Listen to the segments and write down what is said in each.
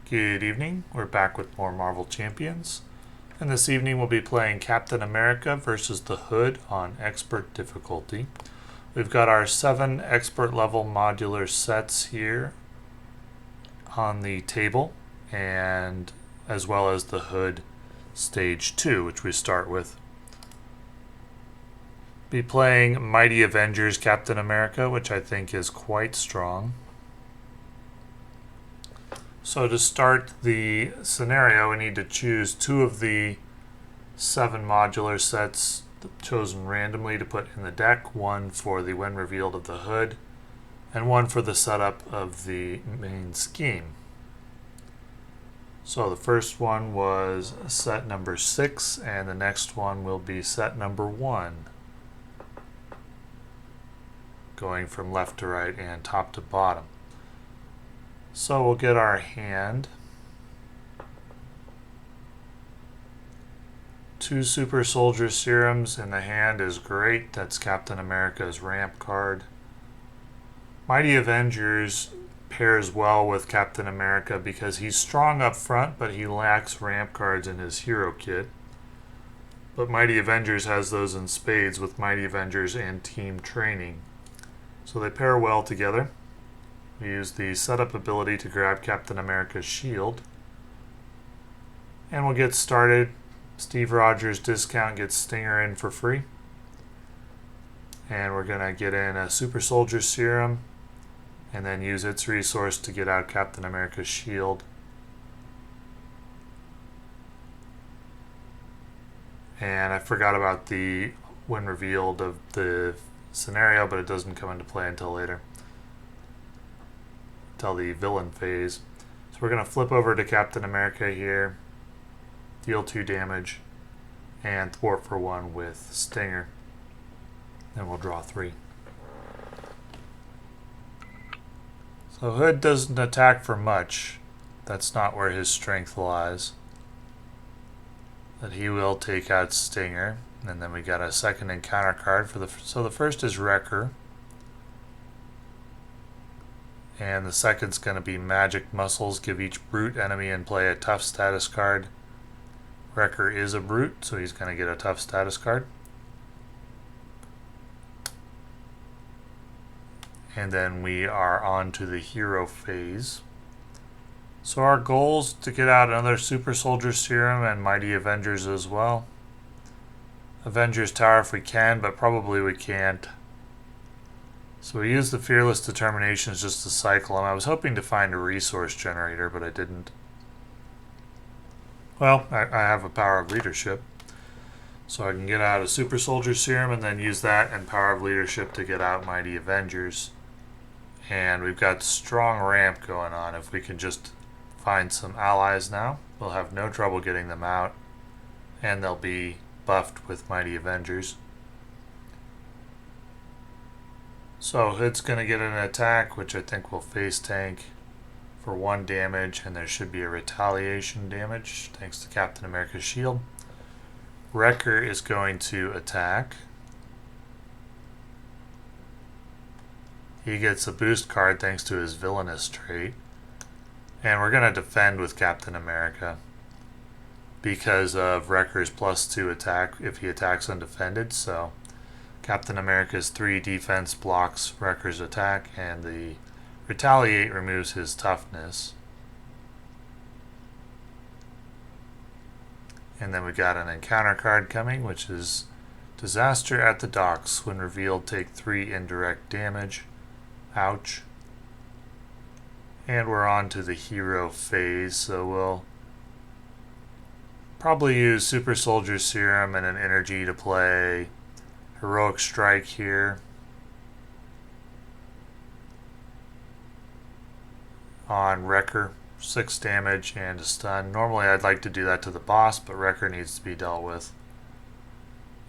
Good evening. We're back with more Marvel Champions. And this evening we'll be playing Captain America versus the Hood on Expert difficulty. We've got our 7 expert level modular sets here on the table, and as well as the Hood Stage 2, which we start with. Be playing Mighty Avengers Captain America, which I think is quite strong. So to start the scenario, we need to choose 2 of the 7 modular sets chosen randomly to put in the deck, 1 for the when revealed of the Hood, and 1 for the setup of the main scheme. So the first one was set number 6, and the next one will be set number 1. Going from left to right and top to bottom. So we'll get our hand. 2 super soldier serums in the hand is great. That's Captain America's ramp card. Mighty Avengers pairs well with Captain America because he's strong up front, but he lacks ramp cards in his hero kit. But Mighty Avengers has those in spades with Mighty Avengers and Team Training. So they pair well together. We use the setup ability to grab Captain America's shield. And we'll get started. Steve Rogers discount gets Stinger in for free. And we're going to get in a Super Soldier Serum and then use its resource to get out Captain America's shield. And I forgot about the when revealed of the scenario, but it doesn't come into play until later. Until the villain phase. So we're going to flip over to Captain America here, deal 2 damage, and thwart for 1 with Stinger. Then we'll draw 3. So Hood doesn't attack for much. That's not where his strength lies. But he will take out Stinger. And then we got a second encounter card for so the first is Wrecker. And the second's going to be Magic Muscles. Give each brute enemy in play a tough status card. Wrecker is a brute, so he's going to get a tough status card. And then we are on to the hero phase. So our goal is to get out another Super Soldier Serum and Mighty Avengers as well. Avengers Tower if we can, but probably we can't. So we use the Fearless Determinations just to cycle them. I was hoping to find a resource generator, but I didn't. Well, I have a Power of Leadership. So I can get out a Super Soldier Serum and then use that and Power of Leadership to get out Mighty Avengers. And we've got strong ramp going on. If we can just find some allies now, we'll have no trouble getting them out. And they'll be buffed with Mighty Avengers. So Hood's going to get an attack, which I think will face tank for 1 damage, and there should be a retaliation damage thanks to Captain America's shield. Wrecker is going to attack. He gets a boost card thanks to his villainous trait. And we're going to defend with Captain America because of Wrecker's +2 attack if he attacks undefended. So Captain America's 3 defense blocks Wrecker's attack, and the Retaliate removes his toughness. And then we got an encounter card coming, which is Disaster at the Docks. When revealed, take 3 indirect damage. Ouch. And we're on to the hero phase, so we'll probably use Super Soldier Serum and an energy to play Heroic Strike here on Wrecker. 6 damage and a stun. Normally I'd like to do that to the boss, but Wrecker needs to be dealt with.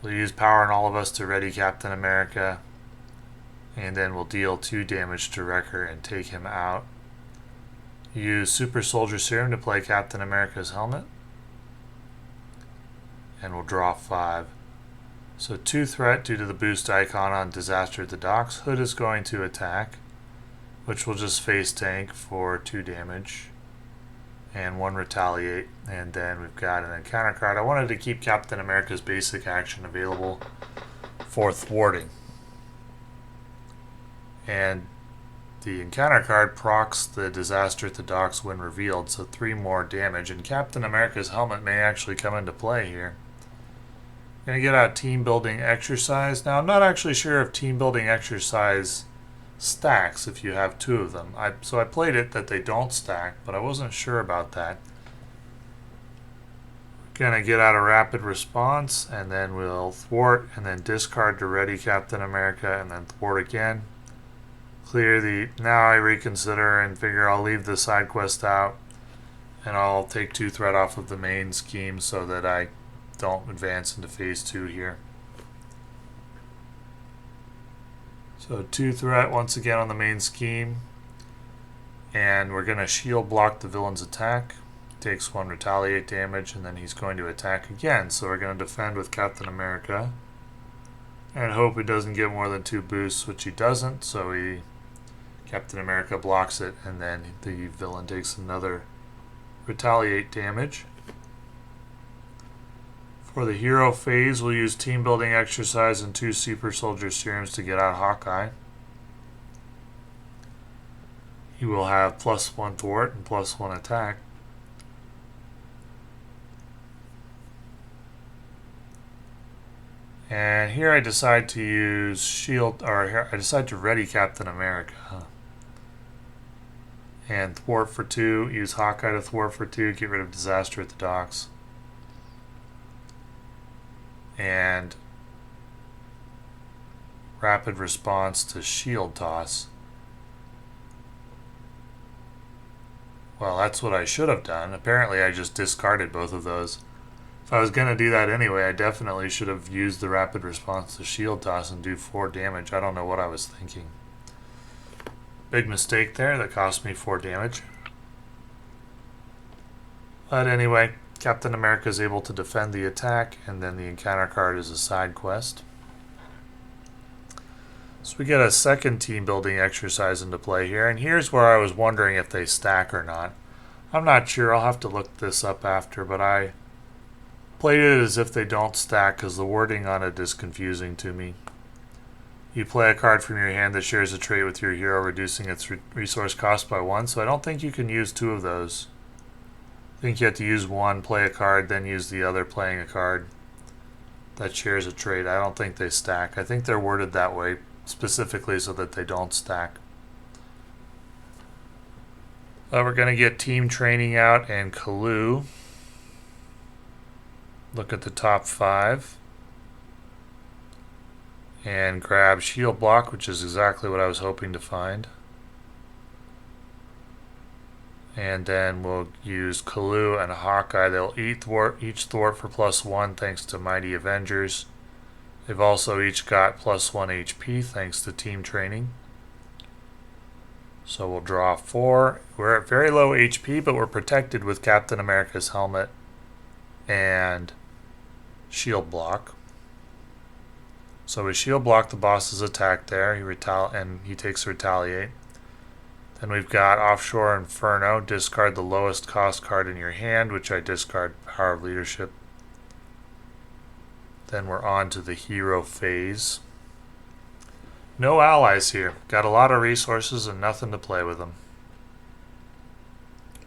We'll use Power in All of Us to ready Captain America, and then we'll deal 2 damage to Wrecker and take him out. Use Super Soldier Serum to play Captain America's helmet, and we'll draw 5. So 2 threat due to the boost icon on Disaster at the Docks. Hood is going to attack, which will just face tank for 2 damage. and 1 retaliate, and then we've got an encounter card. I wanted to keep Captain America's basic action available for thwarting. And the encounter card procs the disaster at the docks when revealed, so 3 more damage, and Captain America's helmet may actually come into play here. I'm going to get out team building exercise. Now I'm not actually sure if team building exercise stacks if you have 2 of them. So I played it that they don't stack, but I wasn't sure about that. Gonna get out a rapid response, and then we'll thwart, and then discard to ready Captain America, and then thwart again. Clear the. Now I reconsider and figure I'll leave the side quest out, and I'll take 2 threat off of the main scheme so that I don't advance into phase 2 here. So 2 threat once again on the main scheme, and we're going to shield block the villain's attack. Takes 1 retaliate damage, and then he's going to attack again. So we're going to defend with Captain America and hope he doesn't get more than 2 boosts, which he doesn't. So Captain America blocks it, and then the villain takes another retaliate damage. For the hero phase, we'll use team building exercise and 2 super soldier serums to get out Hawkeye. He will have +1 thwart and +1 attack. And here I decide to use shield, or here I decide to ready Captain America. And thwart for 2, use Hawkeye to thwart for 2, get rid of disaster at the docks. And rapid response to shield toss. Well, that's what I should have done. Apparently I just discarded both of those. If I was going to do that anyway, I definitely should have used the rapid response to shield toss and do 4 damage. I don't know what I was thinking. Big mistake there that cost me 4 damage. But anyway, Captain America is able to defend the attack, and then the encounter card is a side quest. So we get a second team building exercise into play here, and here's where I was wondering if they stack or not. I'm not sure, I'll have to look this up after, but I played it as if they don't stack because the wording on it is confusing to me. You play a card from your hand that shares a trait with your hero, reducing its resource cost by 1, so I don't think you can use 2 of those. I think you have to use 1, play a card, then use the other playing a card that shares a trait. I don't think they stack. I think they're worded that way specifically so that they don't stack. We're going to get team training out and Kalu. Look at the top 5. And grab shield block, which is exactly what I was hoping to find. And then we'll use Kalu and Hawkeye. They'll each thwart for +1 thanks to Mighty Avengers. They've also each got +1 HP thanks to team training. So we'll draw 4. We're at very low HP, but we're protected with Captain America's helmet and shield block. So we shield block the boss's attack there, and he takes retaliate. Then we've got Offshore Inferno. Discard the lowest cost card in your hand, which I discard Power of Leadership. Then we're on to the hero phase. No allies here. Got a lot of resources and nothing to play with them.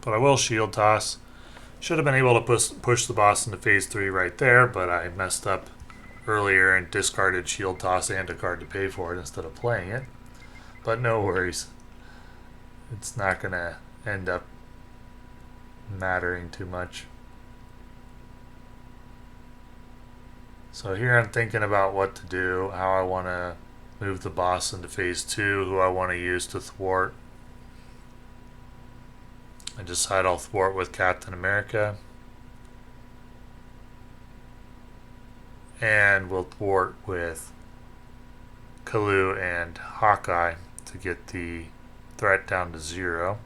But I will shield toss. Should have been able to push the boss into phase 3 right there, but I messed up earlier and discarded shield toss and a card to pay for it instead of playing it. But no worries. It's not going to end up mattering too much. So here I'm thinking about what to do, how I want to move the boss into phase 2, who I want to use to thwart. I decide I'll thwart with Captain America. And we'll thwart with Kalu and Hawkeye to get the threat down to 0.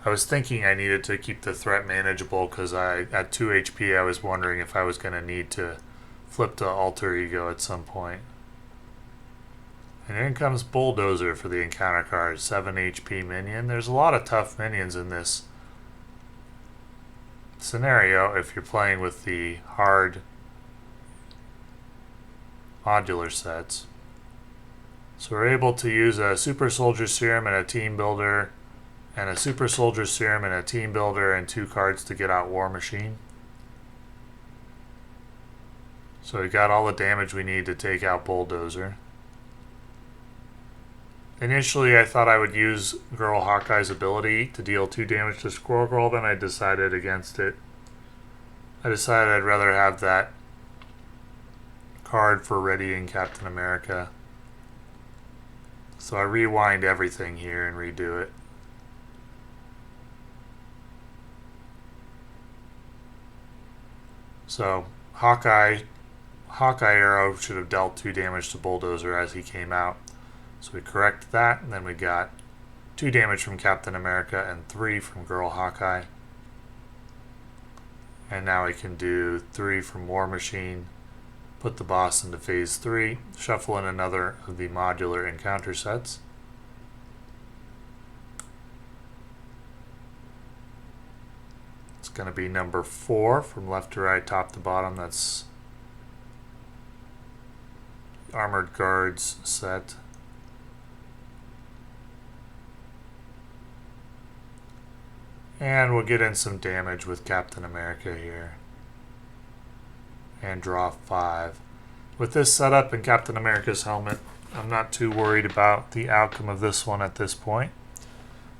I was thinking I needed to keep the threat manageable because at 2 HP I was wondering if I was going to need to flip to Alter Ego at some point. And in comes Bulldozer for the encounter card, 7 HP minion. There's a lot of tough minions in this scenario if you're playing with the hard modular sets. So we're able to use a Super Soldier Serum and a Team Builder, and a Super Soldier Serum and a Team Builder, and 2 cards to get out War Machine. So we got all the damage we need to take out Bulldozer. Initially, I thought I would use Girl Hawkeye's ability to deal 2 damage to Squirrel Girl, then I decided against it. I decided I'd rather have that card for readying Captain America. So I rewind everything here and redo it. So Hawkeye arrow should have dealt 2 damage to Bulldozer as he came out. So we correct that, and then we got 2 damage from Captain America and 3 from Girl Hawkeye. And now we can do 3 from War Machine, put the boss into phase 3, shuffle in another of the modular encounter sets. It's going to be number 4 from left to right, top to bottom. That's Armored Guards set. And we'll get in some damage with Captain America here. And draw 5. With this setup and Captain America's helmet, I'm not too worried about the outcome of this one at this point.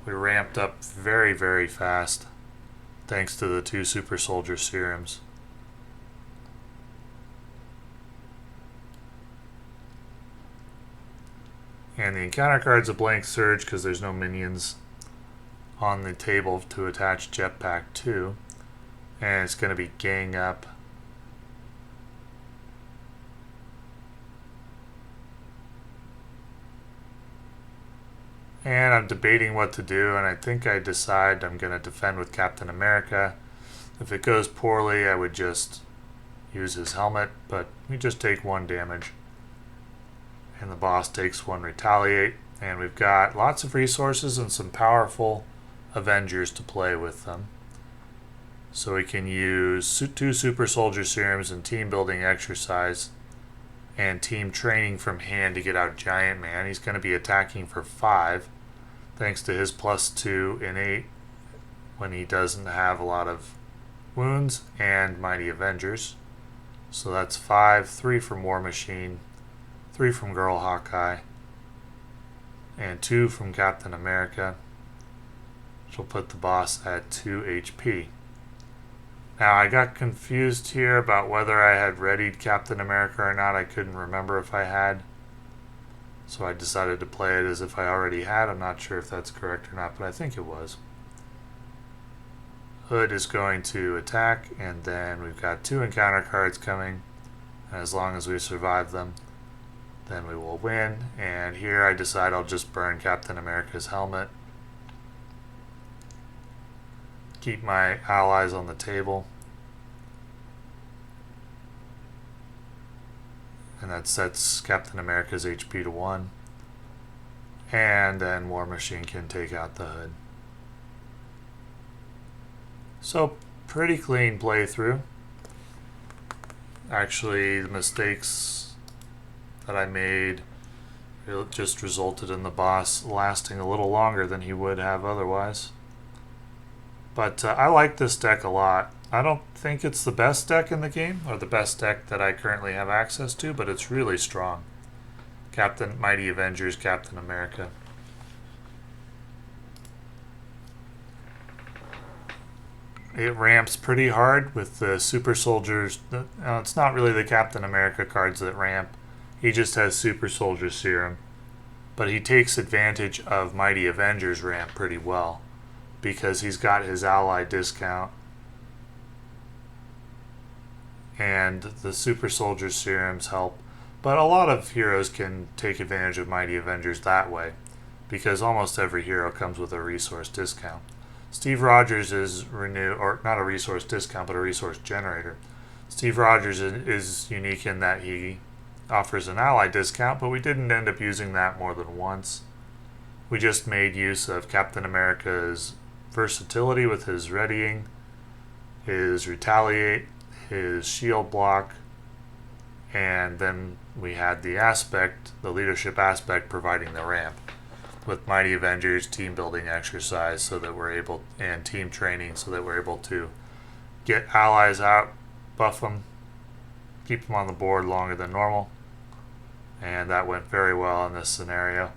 We ramped up very, very fast thanks to the 2 Super Soldier Serums. And the encounter card's a blank Surge because there's no minions on the table to attach Jetpack to. And it's going to be Gang Up. And I'm debating what to do, and I think I decide I'm going to defend with Captain America. If it goes poorly, I would just use his helmet, but we just take 1 damage. And the boss takes 1 retaliate, and we've got lots of resources and some powerful Avengers to play with them. So we can use 2 Super Soldier Serums and Team Building Exercise and Team Training from hand to get out Giant Man. He's going to be attacking for 5 thanks to his +2 innate when he doesn't have a lot of wounds, and Mighty Avengers. So that's 5, 3 from War Machine, 3 from Girl Hawkeye, and 2 from Captain America. She'll put the boss at 2 HP. Now I got confused here about whether I had readied Captain America or not. I couldn't remember if I had. So I decided to play it as if I already had. I'm not sure if that's correct or not, but I think it was. Hood is going to attack, and then we've got 2 encounter cards coming. And as long as we survive them, then we will win. And here I decide I'll just burn Captain America's helmet. Keep my allies on the table. And that sets Captain America's HP to 1. And then War Machine can take out the Hood. So, pretty clean playthrough. Actually, the mistakes that I made just resulted in the boss lasting a little longer than he would have otherwise. But I like this deck a lot. I don't think it's the best deck in the game, or the best deck that I currently have access to, but it's really strong. Mighty Avengers, Captain America. It ramps pretty hard with the Super Soldiers. It's not really the Captain America cards that ramp. He just has Super Soldier Serum. But he takes advantage of Mighty Avengers ramp pretty well, because he's got his ally discount. And the Super Soldier Serums help. But a lot of heroes can take advantage of Mighty Avengers that way, because almost every hero comes with a resource discount. Steve Rogers is or not a resource discount, but a resource generator. Steve Rogers is unique in that he offers an ally discount, but we didn't end up using that more than once. We just made use of Captain America's versatility with his readying his retaliate, his shield block, and then we had the leadership aspect providing the ramp with Mighty Avengers team building exercise so that we're able, and team training so that we're able to get allies out, buff them, keep them on the board longer than normal, and that went very well in this scenario.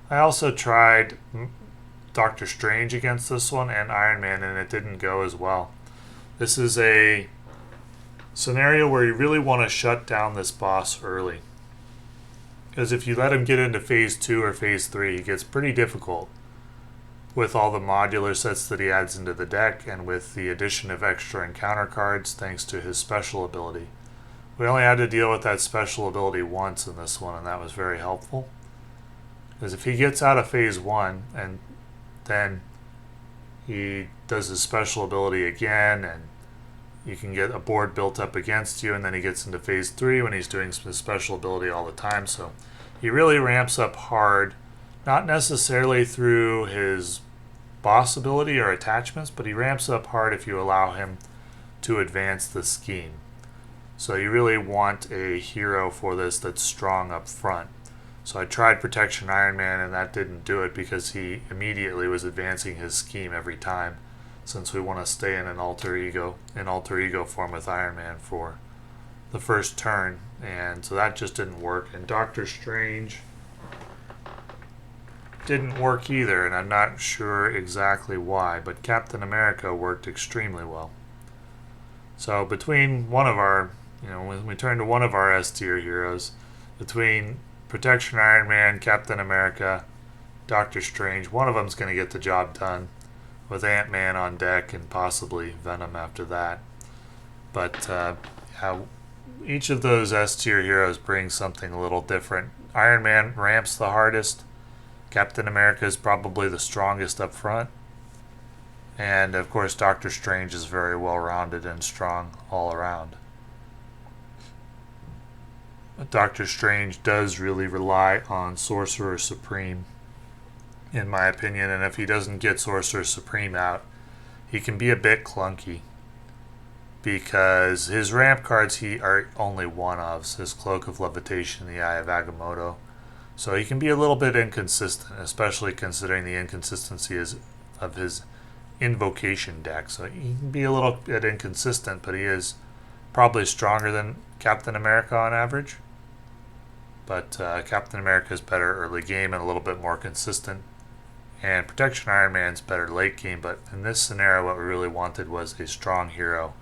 I also tried Doctor Strange against this one and Iron Man, and it didn't go as well. This is a scenario where you really want to shut down this boss early, because if you let him get into phase 2 or phase 3, it gets pretty difficult with all the modular sets that he adds into the deck and with the addition of extra encounter cards thanks to his special ability. We only had to deal with that special ability once in this one, and that was very helpful. Because if he gets out of phase 1 and then he does his special ability again, and you can get a board built up against you, and then he gets into phase 3 when he's doing his special ability all the time. So he really ramps up hard, not necessarily through his boss ability or attachments, but he ramps up hard if you allow him to advance the scheme. So you really want a hero for this that's strong up front. So I tried Protection Iron Man, and that didn't do it because he immediately was advancing his scheme every time, since we want to stay in an alter ego form with Iron Man for the first turn, and so that just didn't work. And Doctor Strange didn't work either, and I'm not sure exactly why, but Captain America worked extremely well. So between one of our, when we turn to one of our S tier heroes, between Protection Iron Man, Captain America, Doctor Strange, one of them's going to get the job done, with Ant-Man on deck and possibly Venom after that. But each of those S tier heroes brings something a little different. Iron Man ramps the hardest. Captain America is probably the strongest up front. And of course Doctor Strange is very well rounded and strong all around. But Doctor Strange does really rely on Sorcerer Supreme, in my opinion, and if he doesn't get Sorcerer Supreme out, he can be a bit clunky, because his ramp cards he are only one of, his Cloak of Levitation, the Eye of Agamotto, so he can be a little bit inconsistent, especially considering the inconsistency of his invocation deck. So he can be a little bit inconsistent, but he is probably stronger than Captain America on average. But Captain America is better early game and a little bit more consistent. And Protection Iron Man's better late game, but in this scenario what we really wanted was a strong hero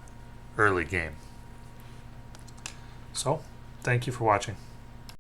early game. So, thank you for watching.